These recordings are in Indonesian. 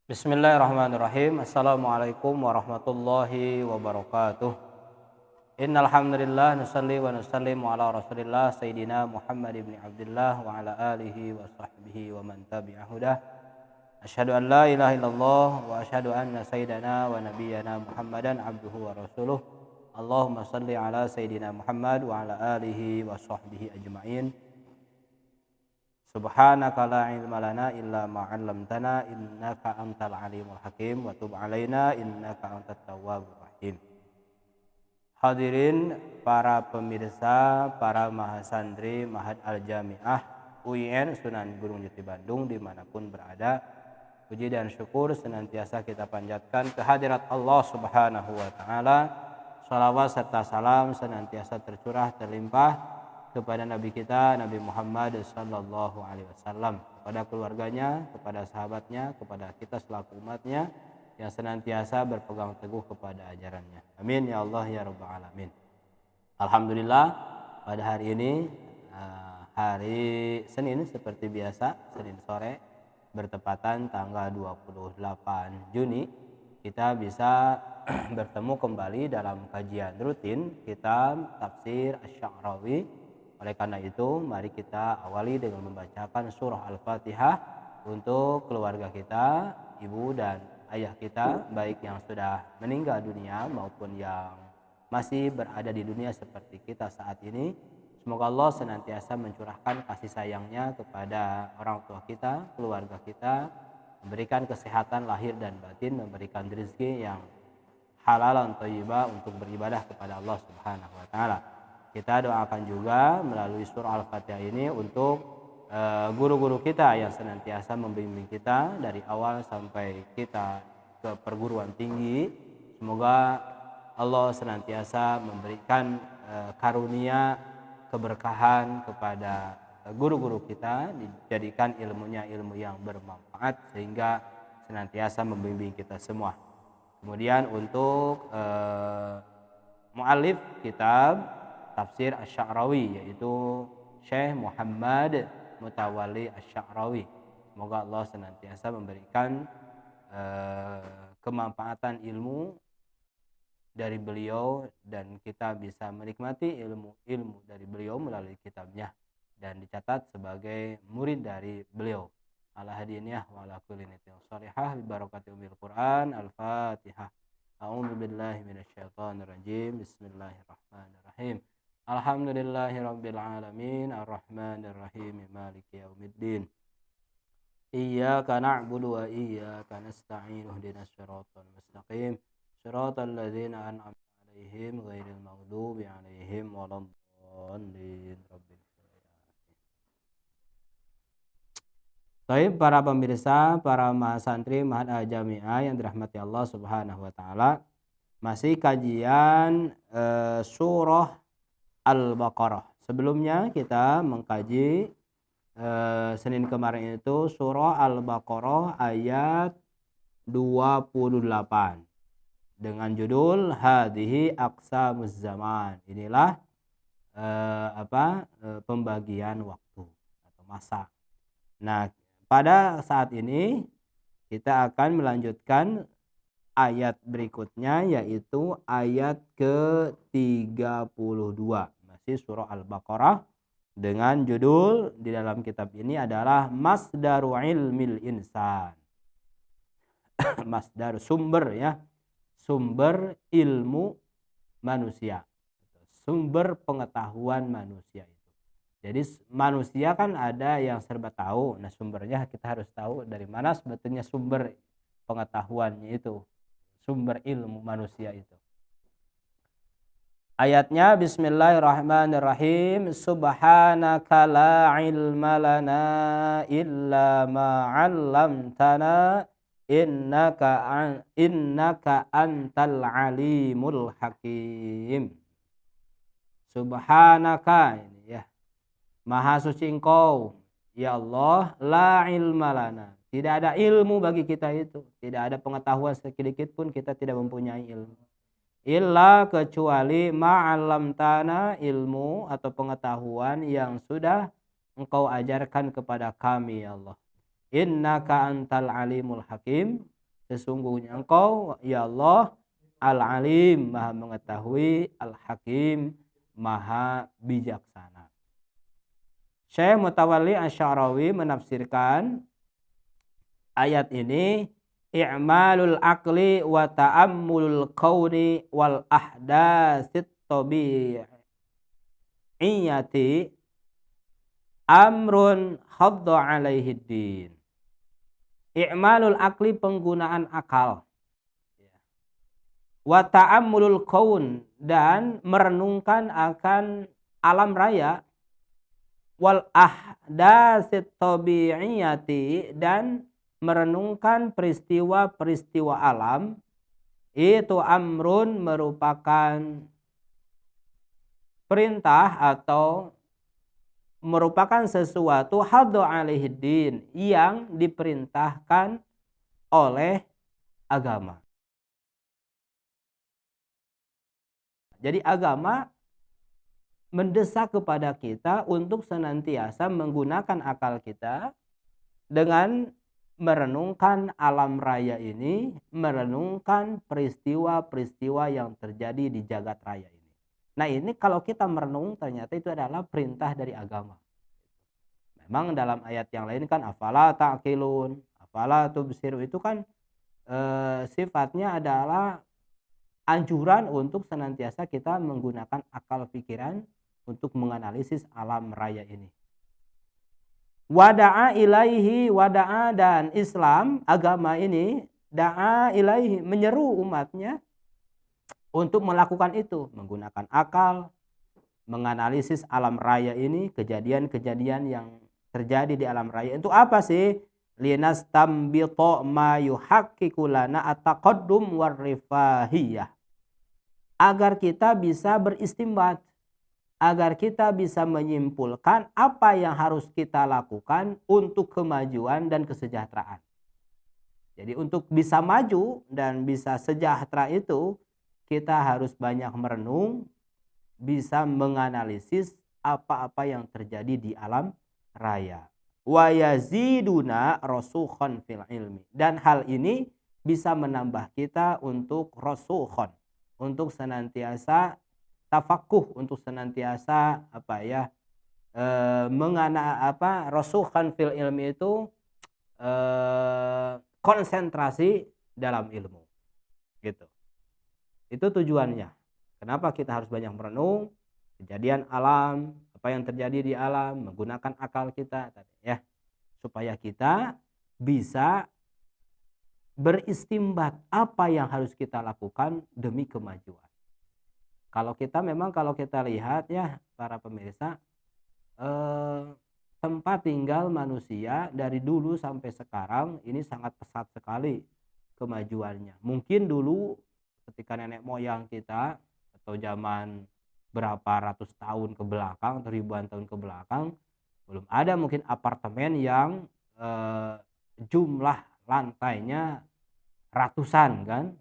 Bismillahirrahmanirrahim. Assalamualaikum warahmatullahi wabarakatuh. Innal hamdalillah nusalli wa nusallimu ala Rasulillah Sayyidina Muhammad ibn Abdullah wa ala alihi wa sahbihi wa man tabi'a hudah. Asyhadu an la ilaha illallah wa asyhadu anna sayyidana wa nabiyyana Muhammadan abduhu wa rasuluh. Allahumma salli ala Sayyidina Muhammad wa ala alihi wa sahbihi ajma'in. Subhanaka la ilma lana illa ma 'allamtana innaka antal alimul hakim wa tub 'alaina innaka antat tawwabur rahim. Hadirin para pemirsa, para mahasantri Ma'had Al-Jami'ah UIN Sunan Gunung Jati Bandung dimanapun berada, puji dan syukur senantiasa kita panjatkan kehadirat Allah Subhanahu wa taala. Shalawat serta salam senantiasa tercurah terlimpah kepada Nabi kita Nabi Muhammad sallallahu alaihi wasallam, kepada keluarganya, kepada sahabatnya, kepada kita selaku umatnya yang senantiasa berpegang teguh kepada ajarannya. Amin ya Allah ya rabbal alamin. Alhamdulillah pada hari ini hari Senin seperti biasa, Senin sore bertepatan tanggal 28 Juni kita bisa bertemu kembali dalam kajian rutin kitab Tafsir Asy-Sya'rawi. Oleh karena itu, mari kita awali dengan membacakan surah Al-Fatihah untuk keluarga kita, ibu dan ayah kita, baik yang sudah meninggal dunia maupun yang masih berada di dunia seperti kita saat ini. Semoga Allah senantiasa mencurahkan kasih sayangnya kepada orang tua kita, keluarga kita, memberikan kesehatan lahir dan batin, memberikan rezeki yang halal dan thayyibah untuk beribadah kepada Allah Subhanahu wa taala. Kita doakan juga melalui surah Al-Fatihah ini untuk guru-guru kita yang senantiasa membimbing kita dari awal sampai kita ke perguruan tinggi. Semoga Allah senantiasa memberikan karunia keberkahan kepada guru-guru kita, dijadikan ilmunya ilmu yang bermanfaat sehingga senantiasa membimbing kita semua. Kemudian untuk mu'allif kitab Tafsir Asy-Sya'rawi yaitu Syekh Muhammad Mutawalli Asy-Sya'rawi. Semoga Allah senantiasa memberikan kemanfaatan ilmu dari beliau dan kita bisa menikmati ilmu dari beliau melalui kitabnya dan dicatat sebagai murid dari beliau. Ala hadiniyah wa ala kulli niyatin shalihah bi barakati umil Quran. Al-Fatihah. A'udzu billahi minasyaitonir rajim. Bismillahirrahmanirrahim. Alhamdulillahirabbil alamin arrahmanir rahim maliki yaumiddin. Iyyaka na'budu wa iyyaka nasta'in ihdinas siratal mustaqim siratal ladzina an'amta 'alaihim ghairil maghdubi 'alaihim waladdallin. Baik para pemirsa, para mahasantri Ma'had Al-Jami'ah yang dirahmati Allah Subhanahu wa taala, masih kajian surah Al-Baqarah. Sebelumnya kita mengkaji Senin kemarin itu surah Al-Baqarah ayat 28 dengan judul Hadhihi Aqsamuz Zaman. Inilah pembagian waktu atau masa. Nah, pada saat ini kita akan melanjutkan ayat berikutnya yaitu ayat ke-32. Masih surah Al-Baqarah dengan judul di dalam kitab ini adalah Masdaru Ilmil Insan. Masdar sumber ya. Sumber ilmu manusia. Sumber pengetahuan manusia itu. Jadi manusia kan ada yang serba tahu. Nah, sumbernya kita harus tahu dari mana sebetulnya sumber pengetahuannya itu. Sumber ilmu manusia itu. Ayatnya Bismillahirrahmanirrahim. Subhanaka la ilma lana illa ma 'allamtana innaka antal alimul hakim. Subhanaka ini ya. Maha suci Engkau ya Allah, la ilma lana. Tidak ada ilmu bagi kita itu. Tidak ada pengetahuan sedikit pun, kita tidak mempunyai ilmu. Illa kecuali ma'alamtana, ilmu atau pengetahuan yang sudah Engkau ajarkan kepada kami ya Allah. Innaka antal alimul hakim. Sesungguhnya Engkau ya Allah Al-Alim, Maha mengetahui, Al-Hakim, Maha bijaksana. Syekh Mutawalli Asy-Sya'rawi menafsirkan ayat ini, i'malul aqli wa ta'ammulul qawli wal ahdatsit tabi'iyati amrun hadda alaihi din. I'malul aqli, penggunaan akal. Wa ta'ammulul kaun, dan merenungkan akan alam raya. Wal ahdatsit tabi'iyati, dan merenungkan peristiwa-peristiwa alam. Itu amrun, merupakan perintah atau merupakan sesuatu hadda alaihi din, yang diperintahkan oleh agama. Jadi agama mendesak kepada kita untuk senantiasa menggunakan akal kita dengan merenungkan alam raya ini, merenungkan peristiwa-peristiwa yang terjadi di jagat raya ini. Nah, ini kalau kita merenung ternyata itu adalah perintah dari agama. Memang dalam ayat yang lain kan afala ta'qilun, afala tubsiru, itu kan sifatnya adalah anjuran untuk senantiasa kita menggunakan akal pikiran untuk menganalisis alam raya ini. Wada'a ilaihi, wada'a, dan Islam, agama ini, da'a ilaihi, menyeru umatnya untuk melakukan itu, menggunakan akal, menganalisis alam raya ini, kejadian-kejadian yang terjadi di alam raya. Untuk apa sih? Linastambita ma yuhaqqiqu lana at-taqaddum war-rifahiyah. Agar kita bisa beristimbat, agar kita bisa menyimpulkan apa yang harus kita lakukan untuk kemajuan dan kesejahteraan. Jadi untuk bisa maju dan bisa sejahtera itu, kita harus banyak merenung, bisa menganalisis apa-apa yang terjadi di alam raya. Wa yaziduna rasukhan fil ilmi. Dan hal ini bisa menambah kita untuk rasukhan, untuk senantiasa tafakuh, untuk senantiasa rasukhan fil ilmi itu konsentrasi dalam ilmu, gitu. Itu tujuannya. Kenapa kita harus banyak merenung kejadian alam, apa yang terjadi di alam, menggunakan akal kita tadi, ya, supaya kita bisa beristimbat apa yang harus kita lakukan demi kemajuan. Kalau kita lihat ya para pemirsa, tempat tinggal manusia dari dulu sampai sekarang ini sangat pesat sekali kemajuannya. Mungkin dulu ketika nenek moyang kita atau zaman berapa ratus tahun ke belakang atau ribuan tahun ke belakang, belum ada mungkin apartemen yang jumlah lantainya ratusan kan,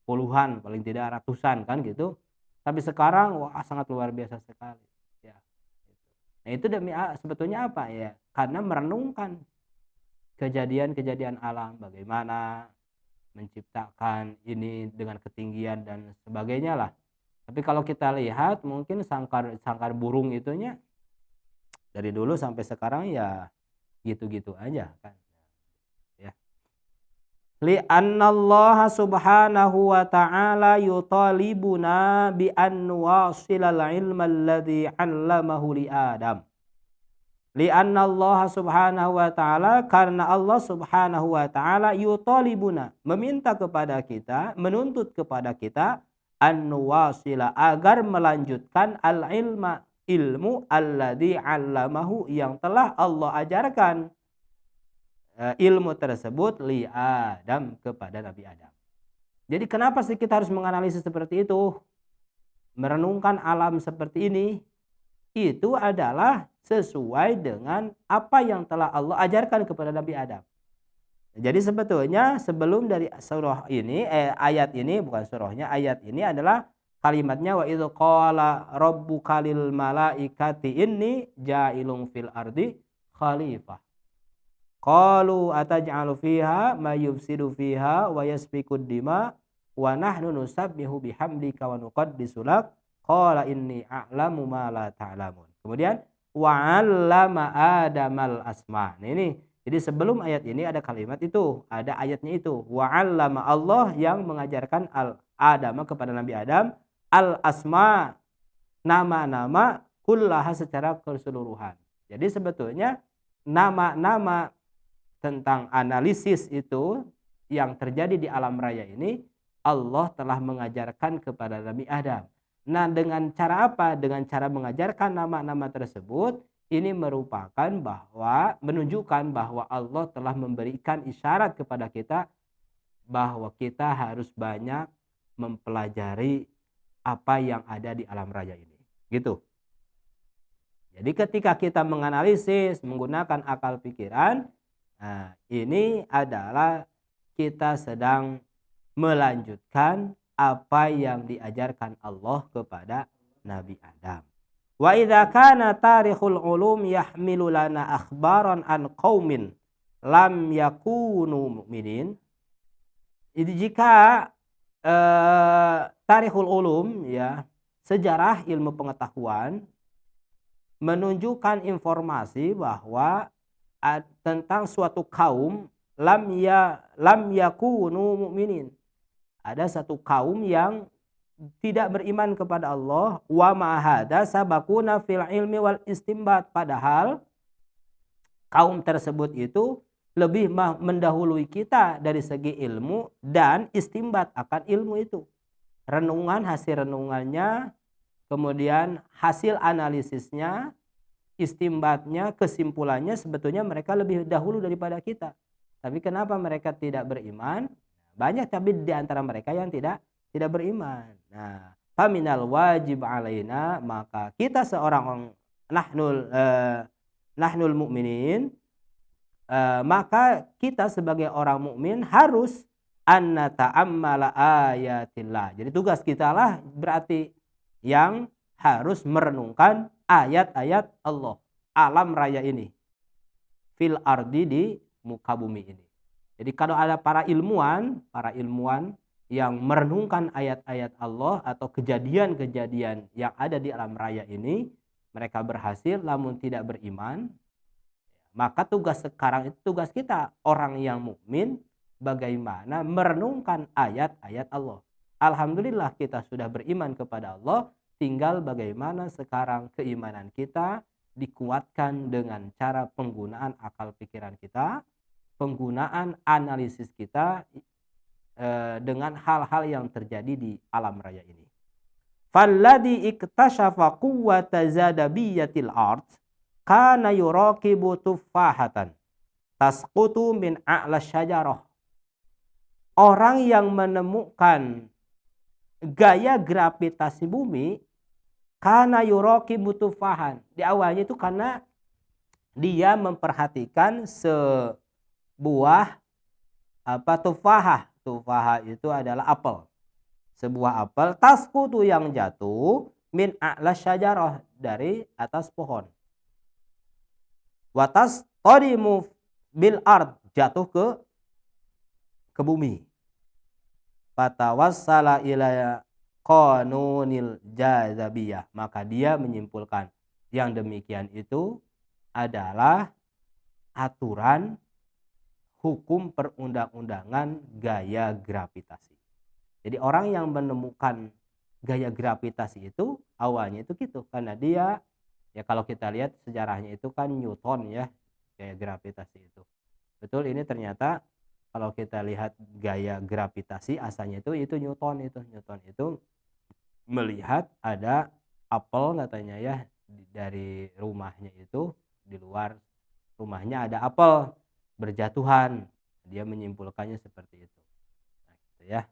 puluhan paling tidak ratusan kan gitu. Tapi sekarang wah sangat luar biasa sekali, ya. Nah itu sebetulnya apa ya? Karena merenungkan kejadian-kejadian alam, bagaimana menciptakan ini dengan ketinggian dan sebagainya lah. Tapi kalau kita lihat mungkin sangkar burung itunya dari dulu sampai sekarang ya gitu-gitu aja kan. Li'annallaha subhanahu wa ta'ala yutalibuna bi an wasilal ilma alladhi 'allamahu li Adam. Li'annallaha subhanahu wa ta'ala, karena Allah subhanahu wa ta'ala yutalibuna, meminta kepada kita, menuntut kepada kita, an wasila, agar melanjutkan al ilma, ilmu alladhi 'allamahu, yang telah Allah ajarkan ilmu tersebut li Adam, kepada Nabi Adam. Jadi kenapa sih kita harus menganalisis seperti itu? Merenungkan alam seperti ini, itu adalah sesuai dengan apa yang telah Allah ajarkan kepada Nabi Adam. Jadi sebetulnya sebelum dari surah ini, ayat ini, bukan surahnya, ayat ini adalah kalimatnya wa idz qala rabbuka lil malaikati inni ja'ilun fil ardi khalifah. Qalu ataj'alu fiha ma yufsidu fiha wa yasfikud dima wa nahnu nusabbihu bihamdika wa nuqaddisu lak. Qala inni a'lamu ma la ta'lamun. Kemudian wa 'allama Adamal asma. Nah, ini jadi sebelum ayat ini ada kalimat itu, ada ayatnya itu. Wa 'allama, Allah yang mengajarkan Adam kepada Nabi Adam al asma, nama-nama kullaha secara keseluruhan. Jadi sebetulnya nama-nama tentang analisis itu yang terjadi di alam raya ini Allah telah mengajarkan kepada Nabi Adam. Nah, dengan cara apa? Dengan cara mengajarkan nama-nama tersebut, ini merupakan bahwa menunjukkan bahwa Allah telah memberikan isyarat kepada kita bahwa kita harus banyak mempelajari apa yang ada di alam raya ini. Gitu. Jadi ketika kita menganalisis menggunakan akal pikiran, nah, ini adalah kita sedang melanjutkan apa yang diajarkan Allah kepada Nabi Adam. Wa idza kana tarikhul ulum yahmilu lana akhbaran an qaumin lam yakunu mu'minin. Jika tarikhul ulum, ya, sejarah ilmu pengetahuan menunjukkan informasi bahwa tentang suatu kaum lam yakunu mu'minin. Ada satu kaum yang tidak beriman kepada Allah, wa ma'ahada sabakuna fil ilmi wal istimbat, padahal kaum tersebut itu lebih mendahului kita dari segi ilmu dan istimbat akan ilmu itu. Renungan, hasil renungannya, kemudian hasil analisisnya, istimbatnya, kesimpulannya sebetulnya mereka lebih dahulu daripada kita. Tapi kenapa mereka tidak beriman? Banyak tapi di antara mereka yang tidak beriman. Nah, faminal wajib alaina, maka kita seorang nahnul mu'minin, maka kita sebagai orang mukmin harus anna ta'ammala ayatillah. Jadi tugas kita lah berarti yang harus merenungkan ayat-ayat Allah, alam raya ini, fil ardi, di muka bumi ini. Jadi kalau ada para ilmuwan yang merenungkan ayat-ayat Allah atau kejadian-kejadian yang ada di alam raya ini, mereka berhasil namun tidak beriman, maka tugas sekarang itu tugas kita orang yang mukmin bagaimana merenungkan ayat-ayat Allah. Alhamdulillah kita sudah beriman kepada Allah, tinggal bagaimana sekarang keimanan kita dikuatkan dengan cara penggunaan akal pikiran kita, penggunaan analisis kita dengan hal-hal yang terjadi di alam raya ini. Falladhi iktashafa quwwata zadabiyatil ard kana yuraqibu tuffahatan tasqutu min a'la syajarah. Orang yang menemukan gaya gravitasi bumi, kana yuraqibu tuffahan. Di awalnya itu karena dia memperhatikan sebuah tufahah. Tufahah itu adalah apel. Sebuah apel tasqutu yang jatuh min a'la syajarah, dari atas pohon. Watas qadimu bil ard, jatuh ke bumi. Fatawassala ila qanunil jazabiyah, maka dia menyimpulkan yang demikian itu adalah aturan hukum perundang-undangan gaya gravitasi. Jadi orang yang menemukan gaya gravitasi itu awalnya itu gitu, karena dia, ya kalau kita lihat sejarahnya itu kan Newton, ya, gaya gravitasi itu. Betul, ini ternyata kalau kita lihat gaya gravitasi asalnya itu Newton itu melihat ada apel katanya, ya, dari rumahnya itu, di luar rumahnya ada apel berjatuhan, dia menyimpulkannya seperti itu. Nah, gitu ya.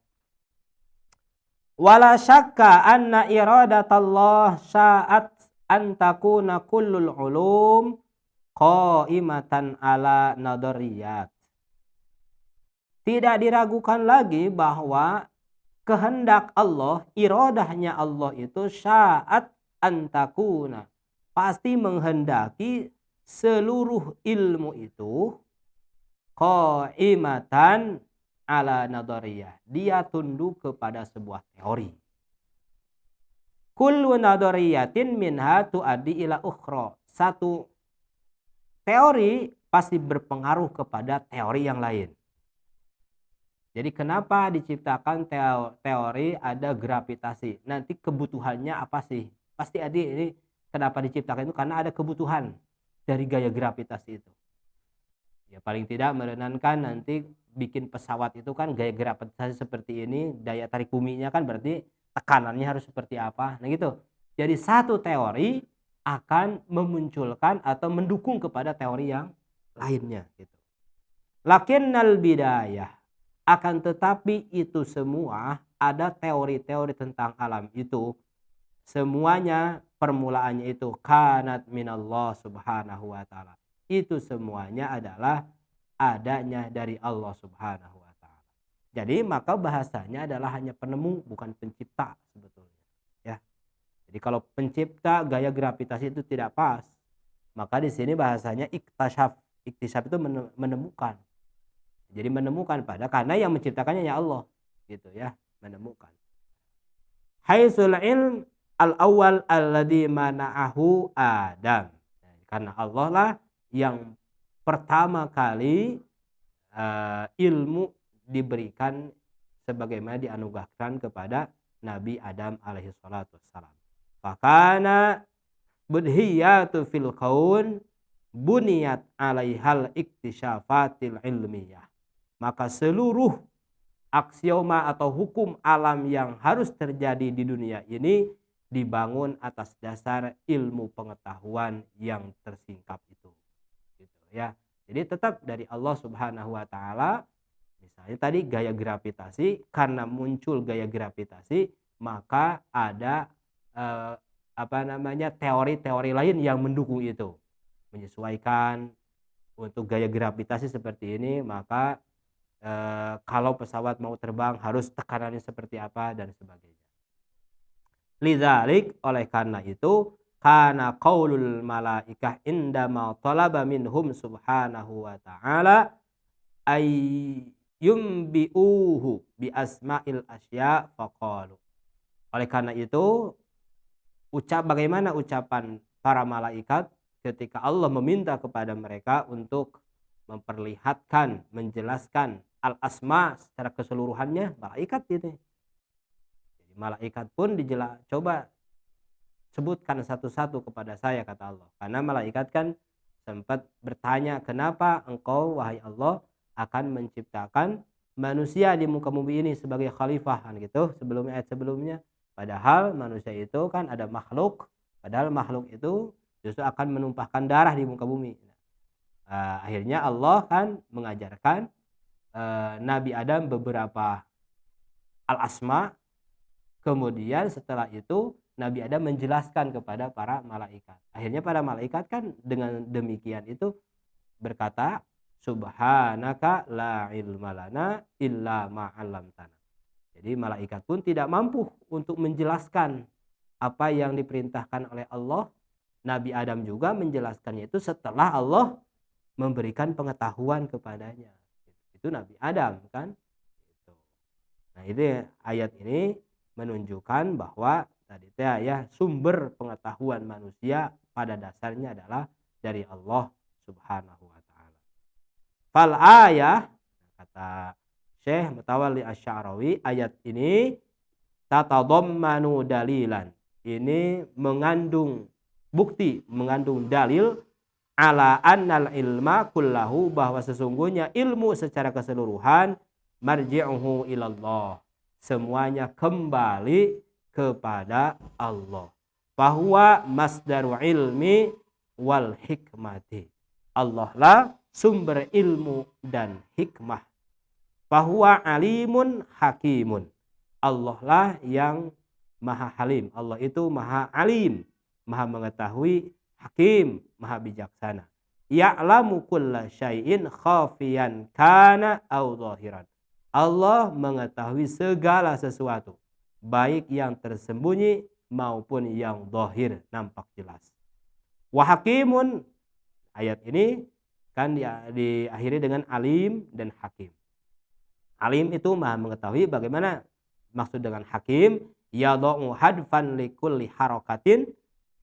Wala syakka anna iradatallah sya'at an takuna kullul ulum qaimatan ala nadariyat. Tidak diragukan lagi bahwa kehendak Allah, iradahnya Allah itu sya'at an takuna, pasti menghendaki seluruh ilmu itu qaimatan ala nadhariyah. Dia tunduk kepada sebuah teori. Kullu nadhariyatin minha tuaddi ila ukhra. Satu teori pasti berpengaruh kepada teori yang lain. Jadi kenapa diciptakan teori ada gravitasi? Nanti kebutuhannya apa sih? Pasti ada ini kenapa diciptakan itu karena ada kebutuhan dari gaya gravitasi itu. Ya paling tidak merenankan nanti bikin pesawat itu kan gaya gravitasi seperti ini, daya tarik buminya kan berarti tekanannya harus seperti apa. Nah gitu. Jadi satu teori akan memunculkan atau mendukung kepada teori yang lainnya gitu. Lakinnal bidayah, akan tetapi itu semua ada teori-teori tentang alam itu. Semuanya permulaannya itu kanat minallah subhanahu wa ta'ala. Itu semuanya adalah adanya dari Allah subhanahu wa ta'ala. Jadi maka bahasanya adalah hanya penemu bukan pencipta sebetulnya. Ya. Jadi kalau pencipta gaya gravitasi itu tidak pas. Maka di sini bahasanya iktisyaf. Iktisyaf itu menemukan. Jadi menemukan karena yang menciptakannya ya Allah gitu ya, menemukan. Haitsul ilm al-awwal alladzi mana'ahu Adam. Karena Allah lah yang pertama kali ilmu diberikan sebagaimana dianugerahkan kepada Nabi Adam alaihi salatu wassalam. Fakana budhiyatu fil kaun buniyat alaihal iktisyafatil ilmiyah. Maka seluruh aksioma atau hukum alam yang harus terjadi di dunia ini dibangun atas dasar ilmu pengetahuan yang tersingkap itu. Gitu ya. Jadi tetap dari Allah Subhanahu wa taala. Misalnya tadi gaya gravitasi, karena muncul gaya gravitasi maka ada teori-teori lain yang mendukung itu. Menyesuaikan untuk gaya gravitasi seperti ini, maka kalau pesawat mau terbang harus tekanannya seperti apa dan sebagainya. Lidzalik, oleh karena itu, kana qaulul malaikah indama talaba minhum subhanahu wa ta'ala ay yumbi'uhu bi asma'il asya faqalu. Oleh karena itu, bagaimana ucapan para malaikat ketika Allah meminta kepada mereka untuk memperlihatkan, menjelaskan al-asma secara keseluruhannya, malaikat itu. Jadi malaikat pun coba sebutkan satu-satu kepada saya, kata Allah. Karena malaikat kan sempat bertanya, kenapa engkau wahai Allah akan menciptakan manusia di muka bumi ini sebagai khalifah kan gitu, ayat sebelumnya. Padahal manusia itu kan ada makhluk, padahal makhluk itu justru akan menumpahkan darah di muka bumi. Akhirnya Allah kan mengajarkan Nabi Adam beberapa al-asma. Kemudian setelah itu Nabi Adam menjelaskan kepada para malaikat. Akhirnya para malaikat kan dengan demikian itu berkata, subhanaka la ilma lana illa ma 'allamtana. Jadi malaikat pun tidak mampu untuk menjelaskan apa yang diperintahkan oleh Allah. Nabi Adam juga menjelaskannya itu setelah Allah memberikan pengetahuan kepadanya. Itu Nabi Adam kan. Nah ini ayat ini menunjukkan bahwa tadi ya sumber pengetahuan manusia pada dasarnya adalah dari Allah Subhanahu wa taala. Fal ayah, kata Syekh Mutawalli Asy-Sya'rawi, ayat ini tatadammanu dalilan. Ini mengandung bukti, mengandung dalil ala annal ilma kullahu, bahwa sesungguhnya ilmu secara keseluruhan marji'uhu ilallah, semuanya kembali kepada Allah. Bahwa masdaru ilmi wal hikmati, Allah lah sumber ilmu dan hikmah. Bahwa alimun hakimun, Allah lah yang maha halim. Allah itu maha alim, maha mengetahui, hakim, maha bijaksana. Ya'lamu kulla syai'in khafiyan kana au zahiran. Allah mengetahui segala sesuatu, baik yang tersembunyi maupun yang zahir, nampak jelas. Wa hakimun, ayat ini Kan diakhiri dengan alim dan hakim. Alim itu maha mengetahui. Bagaimana maksud dengan hakim? Yadau hadfan likulli harokatin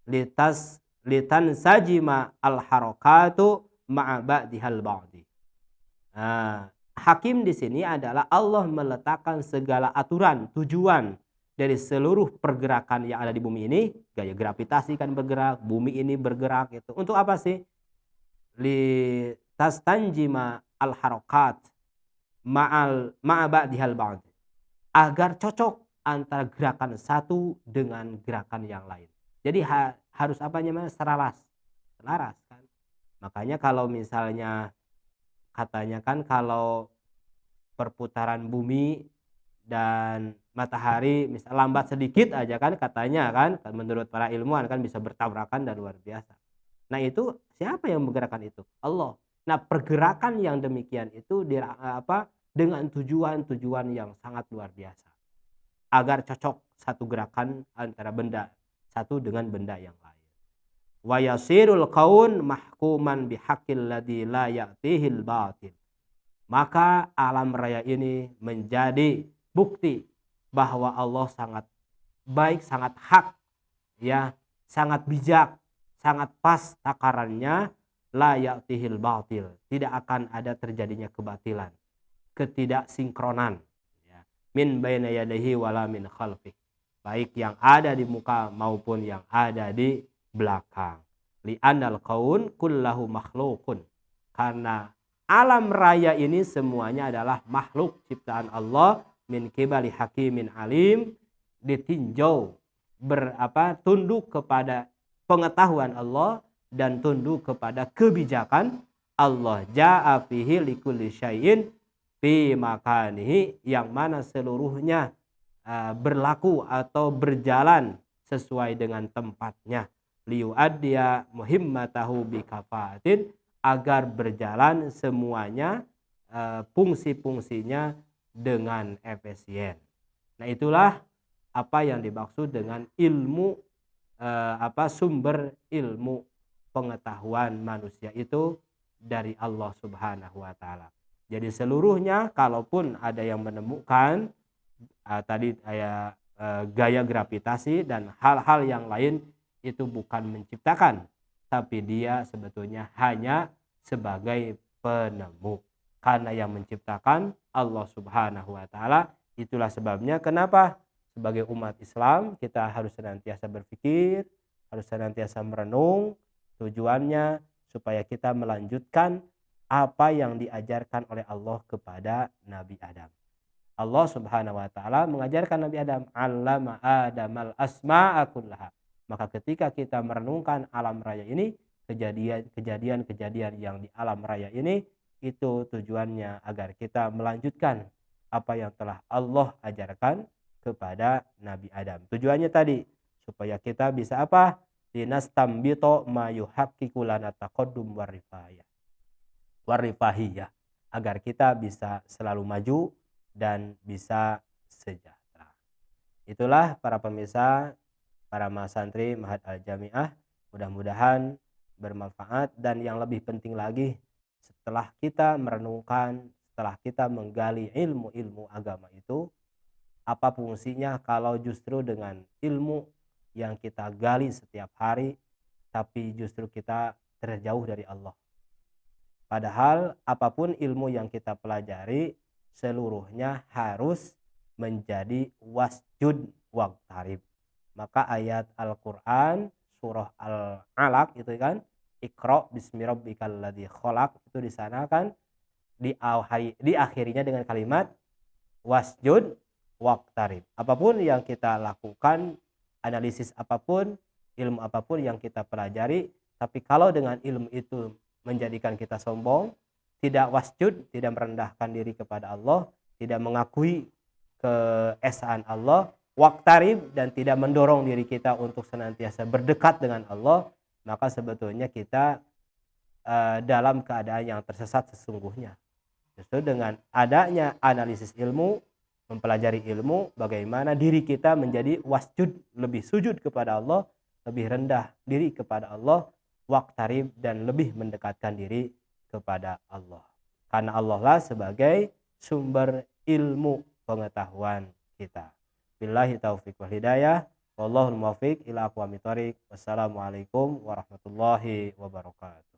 litan sajima al harokatu ma'a ba'dihal ba'di. Nah, hakim di sini adalah Allah meletakkan segala aturan, tujuan dari seluruh pergerakan yang ada di bumi ini. Gaya gravitasi kan bergerak, bumi ini bergerak itu. Untuk apa sih? Li tastanjima al harokat ma'a ba'dihal ba'di. Agar cocok antara gerakan satu dengan gerakan yang lain. Jadi harus apa namanya? Selaras kan. Makanya kalau misalnya katanya kan kalau perputaran bumi dan matahari misal lambat sedikit aja kan katanya kan menurut para ilmuwan kan bisa bertabrakan dan luar biasa. Nah itu siapa yang menggerakkan itu? Allah. Nah pergerakan yang demikian itu dengan tujuan yang sangat luar biasa. Agar cocok satu gerakan antara benda satu dengan benda yang lain. Wa yasirul kaun mahkuman bihaqqil ladzi la ya'tihil batil. Maka alam raya ini menjadi bukti bahwa Allah sangat baik, sangat hak, ya, sangat bijak, sangat pas takarannya, la ya'tihil batil. Tidak akan ada terjadinya kebatilan, ketidaksinkronan, ya. Min baina yadayhi wala min khalfih. Baik yang ada di muka maupun yang ada di belakang. Li'annal kaun kullahu makhlukun. Karena alam raya ini semuanya adalah makhluk ciptaan Allah min kibali hakimin alim, ditinjau tunduk kepada pengetahuan Allah dan tunduk kepada kebijakan Allah. Ja'a fihi likulli syai'in fi makanihi, yang mana seluruhnya berlaku atau berjalan sesuai dengan tempatnya. Liyu'addiya muhimmatahu bikafatin, agar berjalan semuanya fungsi-fungsinya dengan efisien. Nah itulah apa yang dimaksud dengan ilmu sumber ilmu pengetahuan manusia itu dari Allah Subhanahu wa taala. Jadi seluruhnya kalaupun ada yang menemukan gaya gravitasi dan hal-hal yang lain, itu bukan menciptakan, tapi dia sebetulnya hanya sebagai penemu. Karena yang menciptakan Allah Subhanahu wa taala. Itulah sebabnya kenapa sebagai umat Islam kita harus senantiasa berpikir, harus senantiasa merenung, tujuannya supaya kita melanjutkan apa yang diajarkan oleh Allah kepada Nabi Adam. Allah Subhanahu wa taala mengajarkan Nabi Adam, allama adamal asma'a kullaha. Maka ketika kita merenungkan alam raya ini, kejadian-kejadian yang di alam raya ini, itu tujuannya agar kita melanjutkan apa yang telah Allah ajarkan kepada Nabi Adam. Tujuannya tadi supaya kita bisa apa? Linastambito ma yuhaqqiqu lana taqaddum warifahiyah. Agar kita bisa selalu maju dan bisa sejahtera. Itulah para pemirsa, para mahasantri Ma'had Al-Jami'ah, mudah-mudahan bermanfaat. Dan yang lebih penting lagi, setelah kita merenungkan, setelah kita menggali ilmu-ilmu agama itu, apa fungsinya kalau justru dengan ilmu yang kita gali setiap hari, tapi justru kita terjauh dari Allah. Padahal apapun ilmu yang kita pelajari, seluruhnya harus menjadi wasjud waqtarib. Maka ayat Al-Quran surah Al-Alaq itu kan, Iqra bismi rabbikal ladzi khalaq, itu di sana kan diakhirinya dengan kalimat wasjud waqtarib. Apapun yang kita lakukan, analisis apapun, ilmu apapun yang kita pelajari, tapi kalau dengan ilmu itu menjadikan kita sombong, tidak wasjud, tidak merendahkan diri kepada Allah, tidak mengakui keesaan Allah, waqtarib, dan tidak mendorong diri kita untuk senantiasa berdekat dengan Allah, maka sebetulnya kita dalam keadaan yang tersesat sesungguhnya. Justru dengan adanya analisis ilmu, mempelajari ilmu, bagaimana diri kita menjadi wasjud, lebih sujud kepada Allah, lebih rendah diri kepada Allah, waqtarib, dan lebih mendekatkan diri kepada Allah. Karena Allah lah sebagai sumber ilmu pengetahuan kita. Billahi taufiq wal hidayah. Wallahul muwaffiq ila aqwamit thoriq. Wassalamualaikum warahmatullahi wabarakatuh.